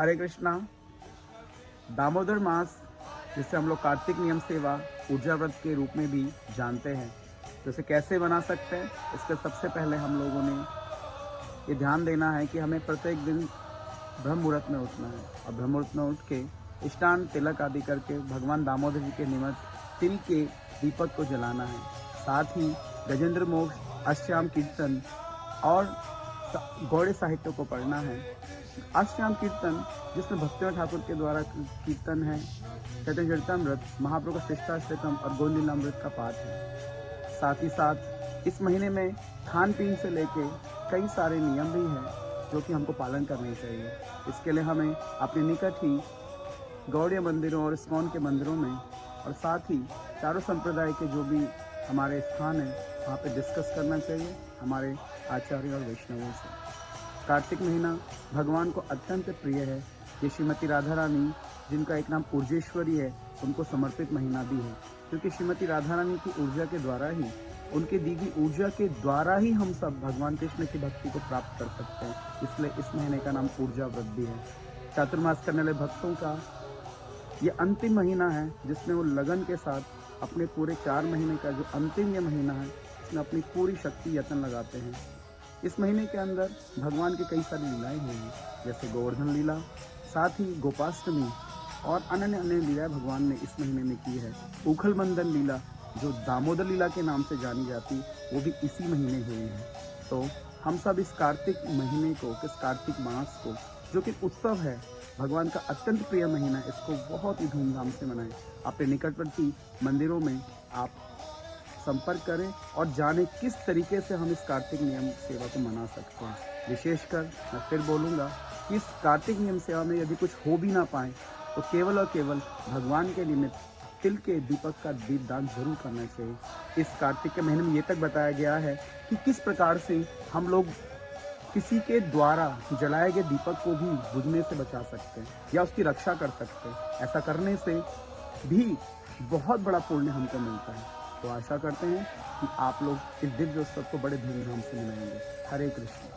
हरे कृष्णा। दामोदर मास, जिसे हम लोग कार्तिक नियम सेवा ऊर्जा व्रत के रूप में भी जानते हैं, तो इसे कैसे बना सकते हैं? इसके सबसे पहले हम लोगों ने ये ध्यान देना है कि हमें प्रत्येक दिन ब्रह्म मुहूर्त में उठना है और ब्रह्म मुहूर्त में उठ के स्नान तिलक आदि करके भगवान दामोदर जी के निमित्त तिल के दीपक को जलाना है। साथ ही गजेंद्र मोक्ष, अष्टयाम कीर्तन और गौड़े साहित्य को पढ़ना है। अष्टयाम कीर्तन, जिसमें भक्तिनाथ ठाकुर के द्वारा कीर्तन है, चैतन्य चरितमृत, महाप्रभु का शिष्टाष्टकम और गोविंदामृत का पाठ है। साथ ही साथ इस महीने में खान पीन से लेके कई सारे नियम भी हैं जो कि हमको पालन करने चाहिए। इसके लिए हमें अपने निकट ही गौड़ीय मंदिरों और इस्कॉन के मंदिरों में और साथ ही चारों संप्रदाय के जो भी हमारे स्थान हैं वहाँ पे डिस्कस करना चाहिए हमारे आचार्य और वैष्णवों से। कार्तिक महीना भगवान को अत्यंत प्रिय है। ये श्रीमती राधा रानी, जिनका एक नाम ऊर्जेश्वरी है, उनको समर्पित महीना भी है, क्योंकि श्रीमती राधा रानी की ऊर्जा के द्वारा ही, उनके दी गई ऊर्जा के द्वारा ही हम सब भगवान कृष्ण की भक्ति को प्राप्त कर सकते हैं। इसलिए इस महीने का नाम ऊर्जा व्रत भी है। चातुर्मास करने वाले भक्तों का ये अंतिम महीना है, जिसमें वो लगन के साथ अपने पूरे 4 महीने का जो अंतिम ये महीना है, इसमें अपनी पूरी शक्ति यत्न लगाते हैं। इस महीने के अंदर भगवान की कई सारी लीलाएं हुई हैं, जैसे गोवर्धन लीला, साथ ही गोपाष्टमी और अन्य अन्य लीलाएं भगवान ने इस महीने में की है। उखल बंधन लीला, जो दामोदर लीला के नाम से जानी जाती, वो भी इसी महीने हुई है। तो हम सब इस कार्तिक महीने को, इस कार्तिक मास को, जो कि उत्सव है, भगवान का अत्यंत प्रिय महीना, इसको बहुत ही धूमधाम से मनाएं। अपने निकटवर्ती मंदिरों में आप संपर्क करें और जानें किस तरीके से हम इस कार्तिक नियम सेवा को मना सकते हैं। विशेषकर मैं फिर बोलूँगा कि इस कार्तिक नियम सेवा में यदि कुछ हो भी ना पाए तो केवल और केवल भगवान के निमित्त तिल के दीपक का दीपदान जरूर करना चाहिए। इस कार्तिक के महीने में ये तक बताया गया है कि किस प्रकार से हम लोग किसी के द्वारा जलाए गए दीपक को भी बुझने से बचा सकते हैं या उसकी रक्षा कर सकते हैं। ऐसा करने से भी बहुत बड़ा पुण्य हमको मिलता है। तो आशा करते हैं कि आप लोग इस दिव्य उत्सव को बड़े धूमधाम से मनाएंगे। हरे कृष्ण।